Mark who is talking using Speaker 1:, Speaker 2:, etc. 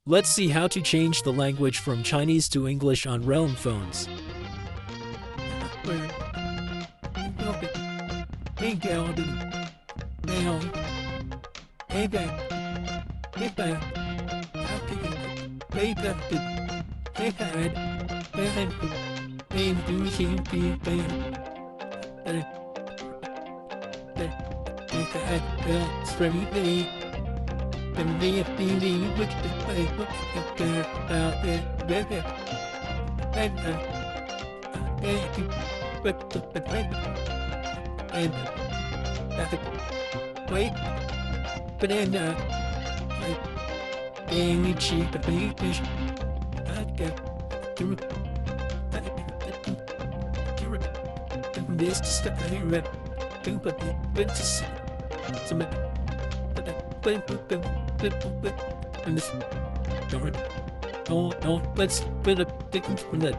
Speaker 1: Let's see how to change the language from Chinese to English on Realm phones. Let's put a thing from that.